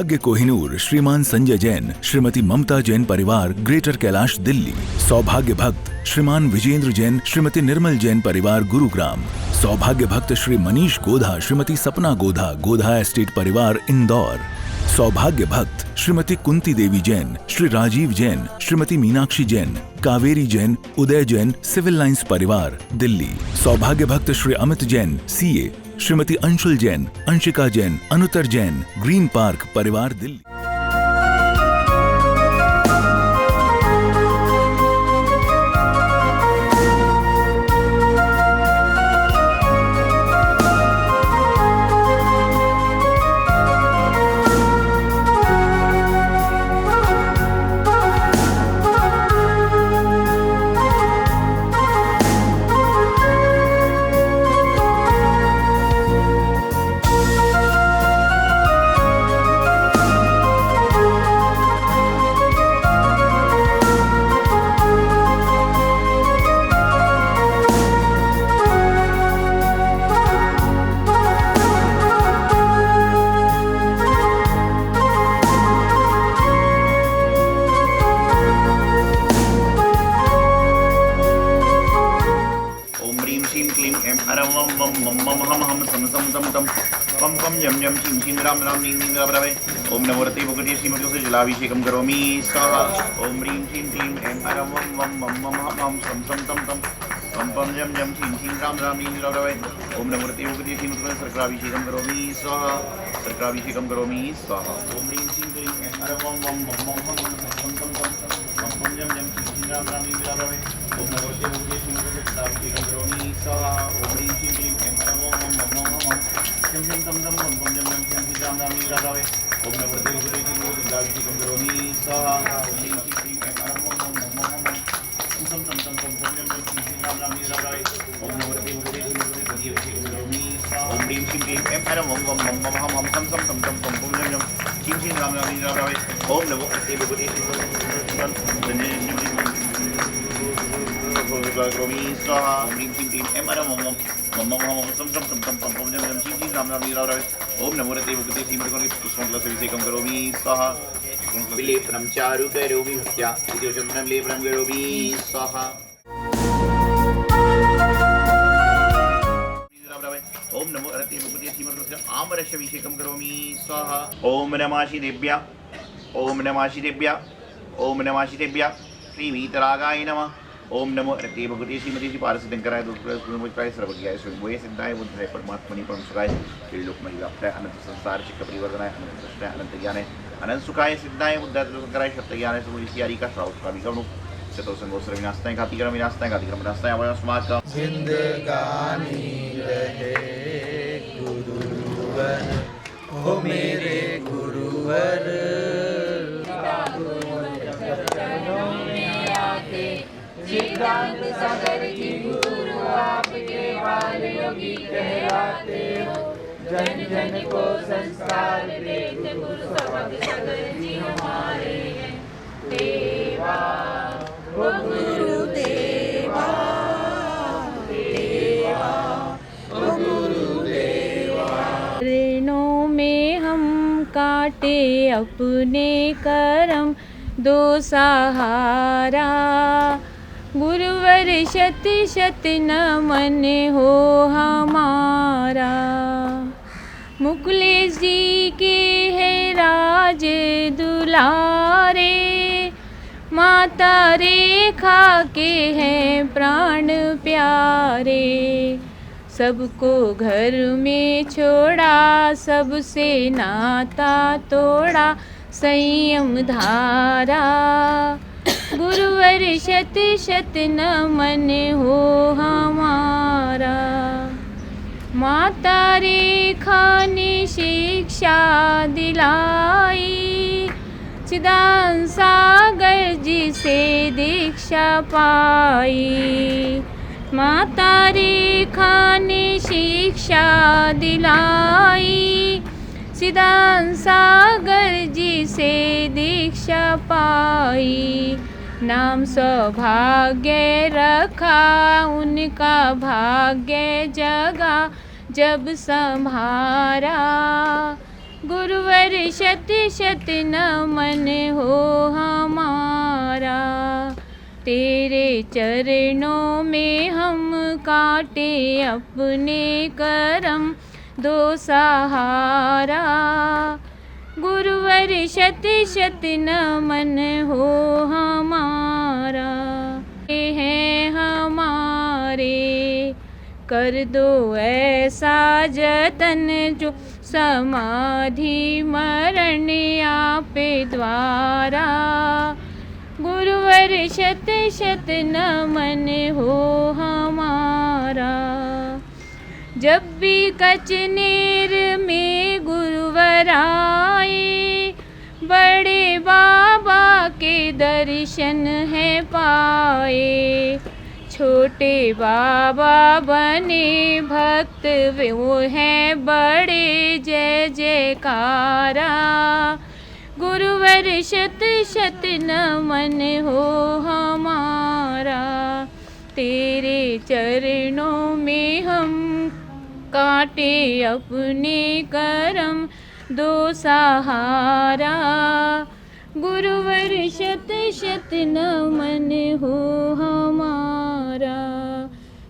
सौभाग्य कोहिनूर श्रीमान संजय जैन, श्रीमती ममता जैन परिवार, ग्रेटर कैलाश, दिल्ली। सौभाग्य भक्त श्रीमान विजेंद्र जैन, श्रीमती निर्मल जैन परिवार, गुरुग्राम। सौभाग्य भक्त श्री मनीष गोधा, श्रीमती सपना गोधा, गोधा एस्टेट परिवार, इंदौर। सौभाग्य भक्त श्रीमती कुंती देवी जैन, श्री राजीव जैन, श्रीमती मीनाक्षी जैन, कावेरी जैन, उदय जैन, सिविल लाइंस परिवार, दिल्ली। सौभाग्य भक्त Shri Amit Jain, CA, Shrimati Anshul Jain, Anshika Jain, Anuttar Jain, green park परिवार, दिल्ली। पम पम यम यम शिं शिं राम राम नीं नीं रवे। ओम नमो रते भगवते श्रीमती से जलाभिषेकम करोमि स्वाहा। ओम ह्रीं श्रीं क्लीं ऐं परं वं वं मं मम हं सं सं तं तं पम पम यम यम शिं शिं राम राम नीं नीं रवे। ओम नमो रते भगवते श्रीमती से सर्कराभिषेकम करोमि स्वाहा। सर्कराभिषेकम करोमि स्वाहा। ओम ह्रीं श्रीं क्लीं ऐं परं वं वं मं मम हं सं सं तं पम पम यम यम शिं शिं राम राम नीं नीं रवे। ओम नमो रते भगवते श्रीमती से जलाभिषेकम करोमि स्वाहा। ओम ह्रीं श्रीं क्लीं ऐं परं वं वं मं मम हं जम जम तम तम पम पम जम जम शिं शिं राम राम नीं नीं रवे। ओम नमो रते भगवते श्रीमती से जलाभिषेकम करोमि स्वाहा। ओम ह्रीं श्रीं क्लीं ऐं परं वं वं मं मम हं तम तम तम पम पम जम जम शिं शिं राम राम नीं नीं रवे। ओम नमो रते भगवते श्रीमती से जलाभिषेकम करोमि स्वाहा। ओम ह्रीं श्रीं क्लीं ऐं परं वं वं मं मम हं तम तम तम पम पम जम जम शिं शिं राम राम नीं नीं रवे। ओम नमो रते भगवते श्रीमती से करोमि स्वाहा। ओम ह्रीं श्रीं क्लीं ऐं परं वं वं मम हं तम तम तम पम पम जम जम शिं शिं राम राम नीं नीं रवे। ओम नमो रते भगवते श्रीमती पुष्पमलकविषेकं करोमि स्वाहा। विलेपनं चारु करोमि भक्त्या चन्द्रं लेपनं करोमि स्वाहा। ओम नमो रते भगवते श्रीमती आमरसाभिषेकं करोमि स्वाहा। ओम नमः शिवेभ्यः। ओम नमः शिवेभ्यः। ओम नमः शिवेभ्यः। श्री वीतरागाय नमः। ओम नमो रते भगवते श्रीमती श्री पारसिद्धंकराय दुष्प्रकाय सर्वज्ञाय स्वयंभुवे सिद्धाय बुद्धाय परमात्मनि परमसुखाय त्रिलोक महिलाप्ताय अनंत संसार चित्त परिवर्तनाय अनंत दृष्टाय अनंत ज्ञानाय अनंत सुखाय सिद्धाय बुद्धाय त्रिलोकराय सत्य ज्ञानाय सर्वविषयारी का श्रावक का विकरणु चतो संगोस्त्र विनाशताय घातिक्रम विनाशताय घातिक्रम विनाशताय अवय समाज का जिंदगानी रहे गुरुवर हो मेरे गुरुवर। सिद्धांत सागर की गुरु आपके वाले योगी कहलाते हो। जन जन को संस्कार देते पुस्तक सागर जी हमारे हैं देवा वो गुरुदेवा देवा वो गुरुदेवा। ऋणों में हम काटे अपने करम दो सहारा। गुरुवर शत शत नमन हो हमारा। मुकुलेश जी के है राज दुलारे। माता रेखा के हैं प्राण प्यारे। सबको घर में छोड़ा सबसे नाता तोड़ा संयम धारा। गुरुवर शत शत नमन हो हमारा। माता रेखा ने शिक्षा दिलाई। चिदान सागर जी से दीक्षा पाई। माता रेखा ने शिक्षा दिलाई। चिदान सागर जी से दीक्षा पाई। नाम सौभाग्य रखा उनका भाग्य जगा जब संभारा। गुरुवर शत शत नमन हो हमारा। तेरे चरणों में हम काटे अपने करम दो सहारा। गुरुवर शत शत नमन हो हमारा। ये हैं हमारे कर दो ऐसा जतन जो समाधि मरण आपे द्वारा। गुरुवर शत शत नमन हो हमारा। जब भी कचनेर में गुरुवर आए, बड़े बाबा के दर्शन है पाए। छोटे बाबा बने भक्त वो हैं बड़े जय जयकारा। गुरुवर शत शत नमन हो हमारा। तेरे चरणों में हम काटे अपने करम दो सहारा। गुरुवर शत शत नमन हो हमारा।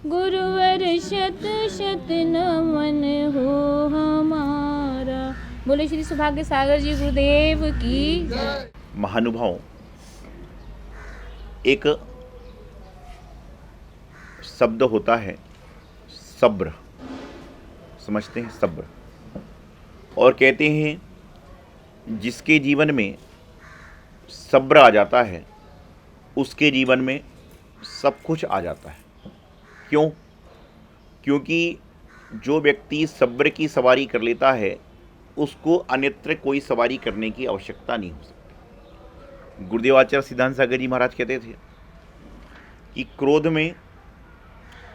गुरुवर शत शत नमन हो हमारा। बोले श्री सौभाग्य सागर जी गुरुदेव की जय। महानुभाव, एक शब्द होता है सब्र, समझते हैं सब्र, और कहते हैं जिसके जीवन में सब्र आ जाता है उसके जीवन में सब कुछ आ जाता है। क्यों? क्योंकि जो व्यक्ति सब्र की सवारी कर लेता है उसको अन्यत्र कोई सवारी करने की आवश्यकता नहीं हो सकती। गुरुदेव आचार्य सिद्धांत सागर जी महाराज कहते थे कि क्रोध में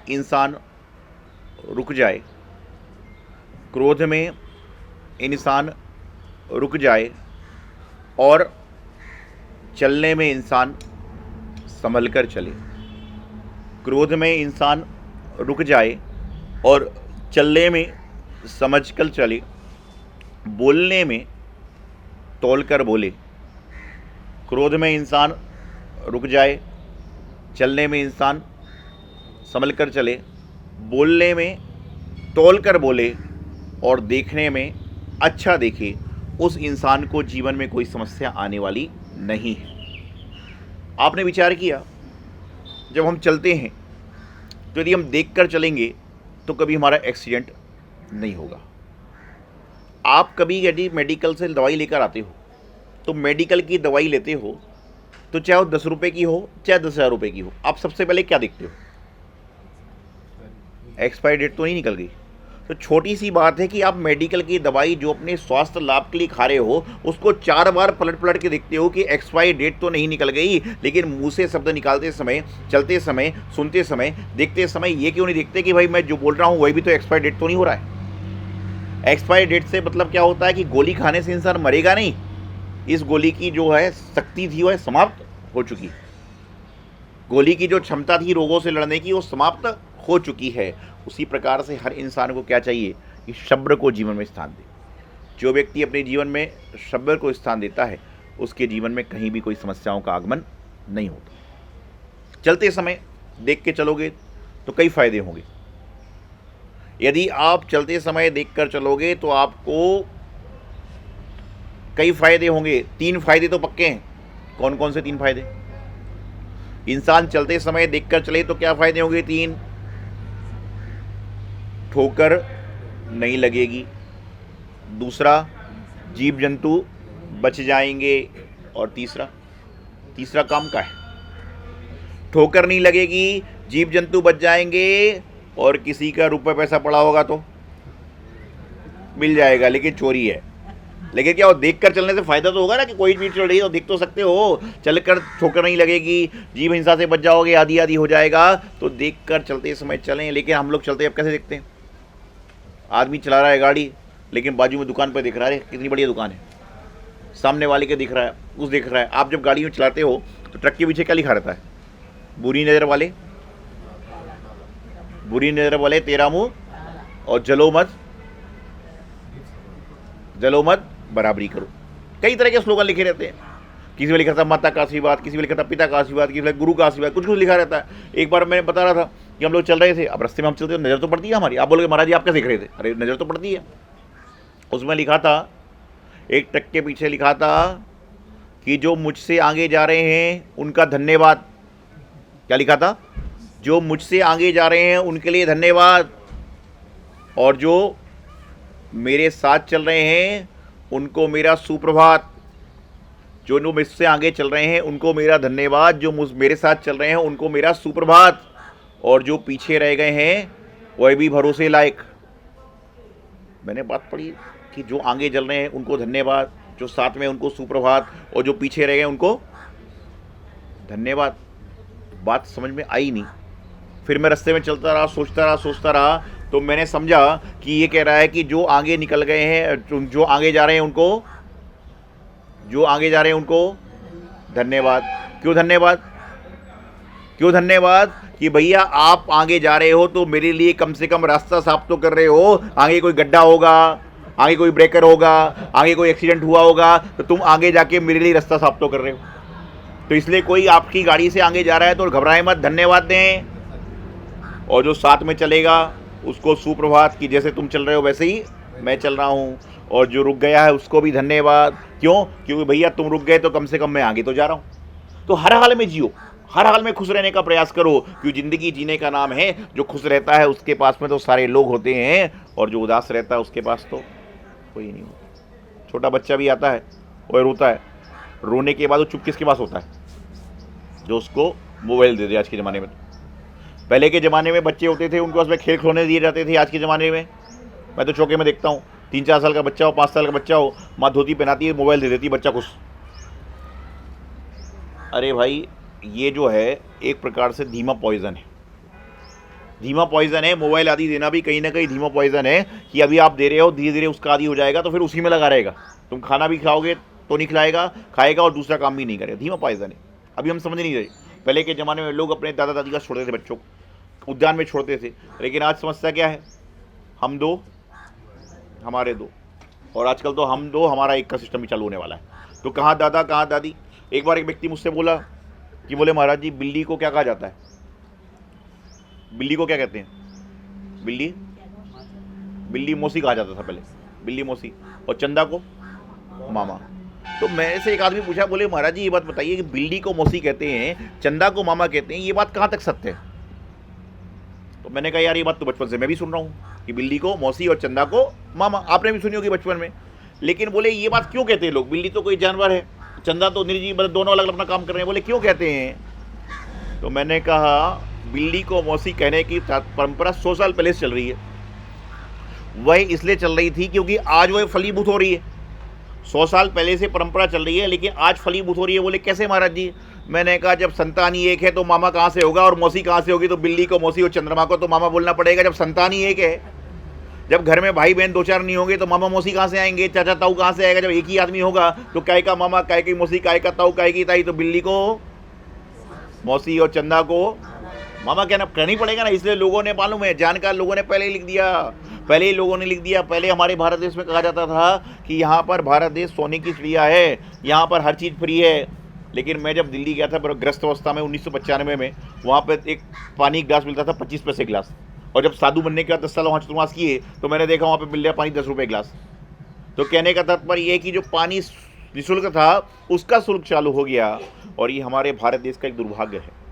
इंसान रुक जाए, क्रोध में इंसान रुक जाए और चलने में इंसान संभल कर चले। क्रोध में इंसान रुक जाए और चलने में समझ कर चले, बोलने में तौल कर बोले। क्रोध में इंसान रुक जाए, चलने में इंसान संभल कर चले, बोलने में तौल कर बोले और देखने में अच्छा देखे, उस इंसान को जीवन में कोई समस्या आने वाली नहीं है। आपने विचार किया, जब हम चलते हैं तो यदि हम देखकर चलेंगे तो कभी हमारा एक्सीडेंट नहीं होगा। आप कभी यदि मेडिकल से दवाई लेकर आते हो तो मेडिकल की दवाई लेते हो तो चाहे वो 10 रुपये की हो चाहे 10,000 रुपये की हो, आप सबसे पहले क्या देखते हो? एक्सपायरी डेट तो नहीं निकल गई। तो छोटी सी बात है कि आप मेडिकल की दवाई जो अपने स्वास्थ्य लाभ के लिए खा रहे हो उसको 4 बार पलट पलट के देखते हो कि एक्सपायरी डेट तो नहीं निकल गई, लेकिन मुंह से शब्द निकालते समय, चलते समय, सुनते समय, देखते समय ये क्यों नहीं देखते कि भाई मैं जो बोल रहा हूँ वही भी तो एक्सपायरी डेट तो नहीं हो रहा है। एक्सपायरी डेट से मतलब क्या होता है कि गोली खाने से इंसान मरेगा नहीं, इस गोली की जो है शक्ति थी वह समाप्त हो चुकी, गोली की जो क्षमता थी रोगों से लड़ने की वो समाप्त हो चुकी है। उसी प्रकार से हर इंसान को क्या चाहिए कि सब्र को जीवन में स्थान दे। जो व्यक्ति अपने जीवन में सब्र को स्थान देता है उसके जीवन में कहीं भी कोई समस्याओं का आगमन नहीं होता। चलते समय देख के चलोगे तो कई फायदे होंगे। यदि आप चलते समय देखकर चलोगे तो आपको कई फायदे होंगे। 3 फायदे तो पक्के हैं। कौन कौन से 3 फायदे? इंसान चलते समय देखकर चले तो क्या फायदे होंगे? 3, ठोकर नहीं लगेगी। दूसरा, जीव जंतु बच जाएंगे। और तीसरा काम का है, ठोकर नहीं लगेगी, जीव जंतु बच जाएंगे और किसी का रुपए पैसा पड़ा होगा तो मिल जाएगा, लेकिन चोरी है। लेकिन क्या हो, देख कर चलने से फ़ायदा तो होगा ना, कि कोई चीज़ चल रही है तो देख तो सकते हो। चल कर ठोकर नहीं लगेगी, जीव हिंसा से बच जाओगे, आदि आदि हो जाएगा, तो देख कर चलते समय चलें। लेकिन हम लोग चलते अब कैसे देखते हैं? आदमी चला रहा है गाड़ी, लेकिन बाजू में दुकान पर दिख रहा है कितनी बढ़िया दुकान है, सामने वाले के दिख रहा है, उस दिख रहा है। आप जब गाड़ी में चलाते हो तो ट्रक के पीछे क्या लिखा रहता है? बुरी नज़र वाले तेरा मुँह और जलो मत बराबरी करो। कई तरह के स्लोगन लिखे रहते हैं, किसी में लिखा था माता का आशीर्वाद, किसी में लिखा था पिता का आशीर्वाद, किसी में गुरु का आशीर्वाद, कुछ कुछ लिखा रहता है। एक बार मैंने बता रहा था कि हम लोग चल रहे थे, अब रास्ते में हम चलते नज़र तो पड़ती है हमारी। आप बोलोगे महाराज जी आप कैसे देख रहे थे? अरे नज़र तो पड़ती है। उसमें लिखा था, एक ट्रक के पीछे लिखा था कि जो मुझसे आगे जा रहे हैं उनका धन्यवाद। क्या लिखा था? जो मुझसे आगे जा रहे हैं उनके लिए धन्यवाद, और जो मेरे साथ चल रहे हैं उनको मेरा सुप्रभात। जो लोग मुझसे आगे चल रहे हैं उनको मेरा धन्यवाद, जो मेरे साथ चल रहे हैं उनको मेरा सुप्रभात, और जो पीछे रह गए हैं वह भी भरोसे लायक। मैंने बात पढ़ी कि जो आगे चल रहे हैं उनको धन्यवाद, जो साथ में उनको सुप्रभात, और जो पीछे रह गए उनको धन्यवाद। बात समझ में आई नहीं। फिर मैं रास्ते में चलता रहा, सोचता रहा, तो मैंने समझा कि ये कह रहा है कि जो आगे निकल गए हैं, जो आगे जा रहे हैं उनको, जो आगे जा रहे हैं उनको धन्यवाद। क्यों धन्यवाद? क्यों धन्यवाद? कि भैया आप आगे जा रहे हो तो मेरे लिए कम से कम रास्ता साफ तो कर रहे हो। आगे कोई गड्ढा होगा, आगे कोई ब्रेकर होगा, आगे कोई एक्सीडेंट हुआ होगा, तो तुम आगे जाके मेरे लिए रास्ता साफ तो कर रहे हो। तो इसलिए कोई आपकी गाड़ी से आगे जा रहा है तो घबराए मत, धन्यवाद दें। और जो साथ में चलेगा उसको सुप्रभात, कि जैसे तुम चल रहे हो वैसे ही मैं चल रहा हूँ। और जो रुक गया है उसको भी धन्यवाद। क्यों? क्योंकि भैया तुम रुक गए तो कम से कम मैं आगे तो जा रहा हूँ। तो हर हाल में जियो, हर हाल में खुश रहने का प्रयास करो, क्योंकि ज़िंदगी जीने का नाम है। जो खुश रहता है उसके पास में तो सारे लोग होते हैं, और जो उदास रहता है उसके पास तो कोई नहीं होता। छोटा बच्चा भी आता है और रोता है, रोने के बाद वो चुप किसके पास होता है? जो उसको मोबाइल दे दे। आज के ज़माने में, पहले के ज़माने में बच्चे होते थे उनके पास में खेल खिलौने दिए जाते थे। आज के ज़माने में मैं तो चौके में देखता हूँ, 3-4 साल का बच्चा हो, 5 साल का बच्चा हो, माँ धोती पहनाती है, मोबाइल दे देती है, बच्चा खुश। अरे भाई ये जो है एक प्रकार से धीमा पॉइज़न है, धीमा पॉइज़न है। मोबाइल आदि देना भी कहीं ना कहीं धीमा पॉइज़न है, कि अभी आप दे रहे हो, धीरे धीरे उसका आदि हो जाएगा तो फिर उसी में लगा रहेगा। तुम खाना भी खाओगे तो नहीं खिलाएगा, खाएगा और दूसरा काम भी नहीं करेगा। धीमा पॉइज़न है, अभी हम समझ नहीं रहे। पहले के ज़माने में लोग अपने दादा दादी का छोड़ते थे, बच्चों को उद्यान में छोड़ते थे, लेकिन आज समस्या क्या है? हम दो हमारे दो, और आजकल तो हम दो हमारा एक का सिस्टम भी चालू होने वाला है। तो कहाँ दादा कहाँ दादी? एक बार एक व्यक्ति मुझसे बोला कि बोले महाराज जी बिल्ली को क्या कहा जाता है? बिल्ली को क्या कहते हैं? बिल्ली मौसी कहा जाता था पहले, बिल्ली मौसी, और चंदा को मामा। तो मेरे से एक आदमी पूछा, बोले महाराज जी ये बात बताइए कि बिल्ली को मौसी कहते हैं, चंदा को मामा कहते हैं, ये बात कहाँ तक सत्य है? तो मैंने कहा यार ये बात तो बचपन से मैं भी सुन रहा हूँ कि बिल्ली को मौसी और चंदा को मामा। आपने भी सुनी होगी बचपन में, लेकिन बोले ये बात क्यों कहते हैं लोग? बिल्ली तो कोई जानवर है, चंदा तो निर्जीव, मतलब दोनों अलग अलग अपना काम कर रहे हैं, बोले क्यों कहते हैं? तो मैंने कहा बिल्ली को मौसी कहने की परंपरा 100 साल पहले से चल रही है। वह इसलिए चल रही थी क्योंकि आज वह फलीभूत हो रही है। 100 साल पहले से परंपरा चल रही है, लेकिन आज फलीभूत हो रही है। बोले कैसे महाराज जी? मैंने कहा जब संतान ही एक है तो मामा कहाँ से होगा और मौसी कहाँ से होगी? तो बिल्ली को मौसी और चंद्रमा को तो मामा बोलना पड़ेगा जब संतान ही एक है। जब घर में भाई बहन 2-4 नहीं होंगे तो मामा मौसी कहाँ से आएंगे? चाचा ताऊ कहाँ से आएगा? जब एक ही आदमी होगा तो काय का मामा, काय की मौसी, काय का ताऊ, काय की ताई, तो बिल्ली को मौसी और चंदा को मामा कहना ही पड़ेगा ना। इसलिए लोगों ने, मालूम है, जानकार लोगों ने पहले ही लिख दिया, पहले ही लोगों ने लिख दिया। पहले हमारे भारत देश में कहा जाता था कि यहाँ पर भारत देश सोने की चिड़िया है, यहाँ पर हर चीज़ फ्री है। लेकिन मैं जब दिल्ली गया था ग्रस्त अवस्था में 1995 में, वहाँ पर एक पानी गिलास मिलता था 25 पैसे गिलास, और जब साधु बनने के बाद 10 साल वहाँ चतुर्मास किए तो मैंने देखा वहाँ पे मिल रहा पानी 10 रुपये गिलास। तो कहने का तात्पर्य ये कि जो पानी निःशुल्क था उसका शुल्क चालू हो गया, और ये हमारे भारत देश का एक दुर्भाग्य है।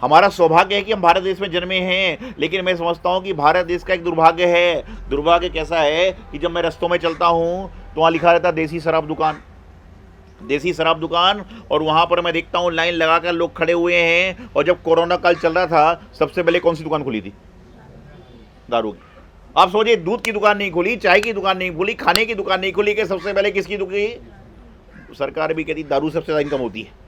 हमारा सौभाग्य है कि हम भारत देश में जन्मे हैं, लेकिन मैं समझता हूँ कि भारत देश का एक दुर्भाग्य है। दुर्भाग्य कैसा है कि जब मैं रास्तों में चलता हूँ तो वहाँ लिखा रहता देसी शराब दुकान, देसी शराब दुकान, और वहाँ पर मैं देखता हूँ लाइन लगाकर लोग खड़े हुए हैं। और जब कोरोना काल चल रहा था सबसे पहले कौन सी दुकान खुली थी? दारू की। आप सोचिए, दूध की दुकान नहीं खुली, चाय की दुकान नहीं खुली, खाने की दुकान नहीं खुली, कि सबसे पहले किसकी दुकान? सरकार भी कहती दारू सबसे ज़्यादा इनकम होती है।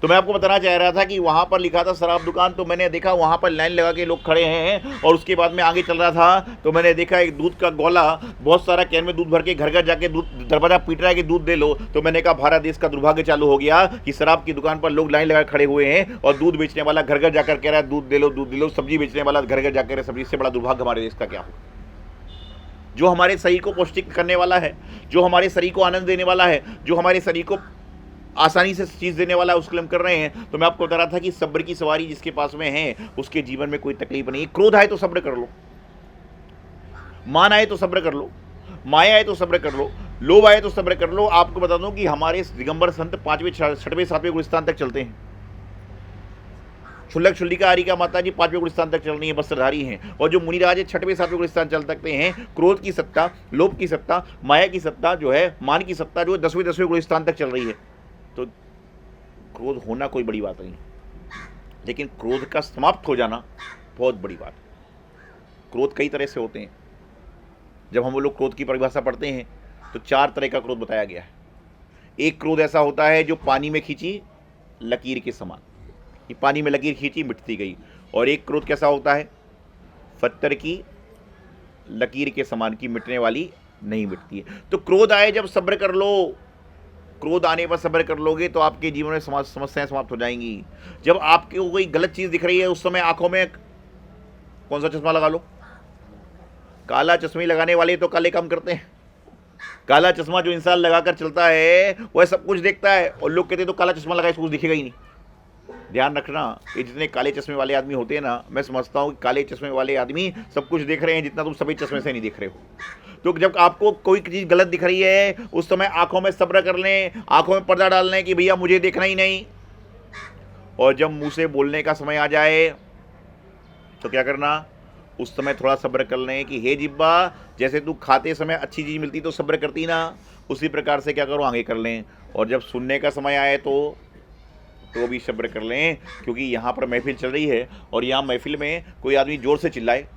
तो मैं आपको बताना चाह रहा था कि वहाँ पर लिखा था शराब दुकान, तो मैंने देखा वहाँ पर लाइन लगा के लोग खड़े हैं। और उसके बाद में आगे चल रहा था तो मैंने देखा एक दूध का गोला बहुत सारा कैन में दूध भर के घर घर जाके दूध दरवाजा पीट रहा है कि दूध दे लो। तो मैंने कहा भारत देश का दुर्भाग्य चालू हो गया कि शराब की दुकान पर लोग लाइन लगा खड़े हुए हैं, और दूध बेचने वाला घर घर जाकर कह रहा है दूध दे लो, दूध दे लो। सब्जी बेचने वाला घर घर जाकर सब्जी। से बड़ा दुर्भाग्य हमारे देश का क्या हो? जो हमारे शरीर को पौष्टिक करने वाला है, जो हमारे शरीर को आनंद देने वाला है, जो हमारे शरीर को आसानी से चीज़ देने वाला है, उसके लिए हम कर रहे हैं। तो मैं आपको बता रहा था कि सब्र की सवारी जिसके पास में है उसके जीवन में कोई तकलीफ नहीं है। क्रोध आए तो सब्र कर लो, मान आए तो सब्र कर लो, माया आए तो सब्र कर लो, लोभ आए तो सब्र कर लो। आपको बता दूं कि हमारे दिगंबर संत 5वें 6वें 7वें गुलिस्तान तक चलते हैं। क्षुल्लक क्षुल्लिका आरिका माता जी 5वें गुलिस्तान तक चल रही है, वस्त्रधारी हैं। और जो मुनिराज है 6वें 7वें गुलिस्तान चल सकते हैं। क्रोध की सत्ता, लोभ की सत्ता, माया की सत्ता जो है, मान की सत्ता जो है 10वें गुलिस्तान तक चल रही है। तो क्रोध होना कोई बड़ी बात नहीं, लेकिन क्रोध का समाप्त हो जाना बहुत बड़ी बात है। क्रोध कई तरह से होते हैं। जब हम लोग क्रोध की परिभाषा पढ़ते हैं तो 4 तरह का क्रोध बताया गया है। एक क्रोध ऐसा होता है जो पानी में खींची लकीर के समान, कि पानी में लकीर खींची मिटती गई। और एक क्रोध कैसा होता है, पत्थर की लकीर के समान की मिटने वाली नहीं मिटती है। तो क्रोध आए जब सब्र कर लो, क्रोध आने पर सब्र कर लोगे तो आपके जीवन में समस्याएं समाप्त हो जाएंगी। जब आपको कोई गलत चीज़ दिख रही है उस समय आंखों में कौन सा चश्मा लगा लो। काला चश्मे लगाने वाले तो काले काम करते हैं। काला चश्मा जो इंसान लगाकर चलता है वह सब कुछ देखता है, और लोग कहते हैं तो काला चश्मा लगाए इसको कुछ दिखेगा ही नहीं। ध्यान रखना, ये जितने काले चश्मे वाले आदमी होते हैं ना, मैं समझता हूँ कि काले चश्मे वाले आदमी सब कुछ देख रहे हैं जितना तुम सफ़ेद चश्मे से नहीं देख रहे हो। तो जब आपको कोई चीज़ गलत दिख रही है उस समय आंखों में सब्र कर लें, आंखों में पर्दा डाल लें कि भैया मुझे देखना ही नहीं। और जब मुंह से बोलने का समय आ जाए तो क्या करना, उस समय थोड़ा सब्र कर लें कि हे जिब्बा, जैसे तू खाते समय अच्छी चीज़ मिलती तो सब्र करती ना, उसी प्रकार से क्या करो आगे कर लें। और जब सुनने का समय आए तो भी सब्र कर लें, क्योंकि यहाँ पर महफिल चल रही है और यहाँ महफिल में कोई आदमी ज़ोर से चिल्लाए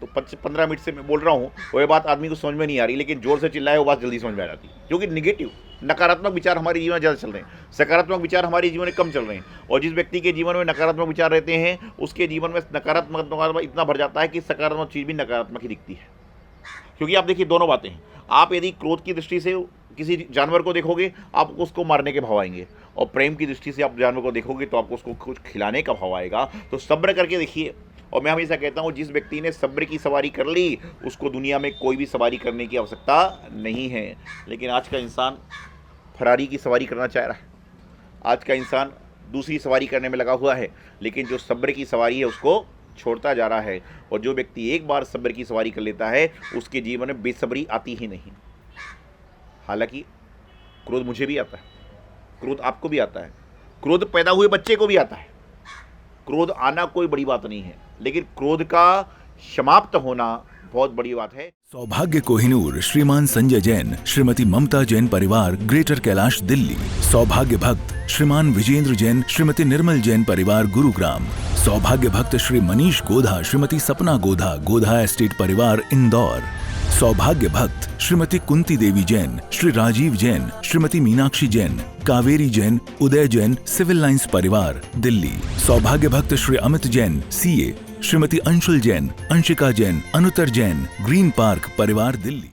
तो 15 मिनट से मैं बोल रहा हूँ वह बात आदमी को समझ में नहीं आ रही, लेकिन ज़ोर से चिल्लाए वो बात जल्दी समझ में आ जाती है। क्योंकि निगेटिव नकारात्मक विचार हमारे जीवन में ज़्यादा चल रहे हैं, सकारात्मक विचार हमारे जीवन में कम चल रहे हैं। और जिस व्यक्ति के जीवन में नकारात्मक विचार रहते हैं उसके जीवन में नकारात्मक इतना भर जाता है कि सकारात्मक चीज़ भी नकारात्मक ही दिखती है। क्योंकि आप देखिए दोनों बातें हैं। आप यदि क्रोध की दृष्टि से किसी जानवर को देखोगे आपको उसको मारने के भाव आएंगे, और प्रेम की दृष्टि से आप जानवर को देखोगे तो आपको उसको कुछ खिलाने का भाव आएगा। तो सब्र करके देखिए। और मैं हमेशा कहता हूँ जिस व्यक्ति ने सब्र की सवारी कर ली उसको दुनिया में कोई भी सवारी करने की आवश्यकता नहीं है। लेकिन आज का इंसान फरारी की सवारी करना चाह रहा है, आज का इंसान दूसरी सवारी करने में लगा हुआ है, लेकिन जो सब्र की सवारी है उसको छोड़ता जा रहा है। और जो व्यक्ति एक बार सब्र की सवारी कर लेता है उसके जीवन में बेसब्री आती ही नहीं। हालांकि क्रोध मुझे भी आता है, क्रोध आपको भी आता है, क्रोध पैदा हुए बच्चे को भी आता है। क्रोध आना कोई बड़ी बात नहीं है, लेकिन क्रोध का समाप्त होना बहुत बड़ी बात है। सौभाग्य कोहिनूर श्रीमान संजय जैन, श्रीमती ममता जैन परिवार, ग्रेटर कैलाश दिल्ली। सौभाग्य भक्त श्रीमान विजेंद्र जैन, श्रीमती निर्मल जैन परिवार, गुरुग्राम। सौभाग्य भक्त श्री मनीष गोधा, श्रीमती सपना गोधा, गोधा एस्टेट परिवार, इंदौर। सौभाग्य भक्त श्रीमती कुंती देवी जैन, श्री राजीव जैन, श्रीमती मीनाक्षी जैन, कावेरी जैन, उदय जैन, सिविल लाइंस परिवार, दिल्ली। सौभाग्य भक्त Shri Amit Jain, CA, Shrimati Anshul Jain, Anshika Jain, Anuttar Jain, green park परिवार, दिल्ली।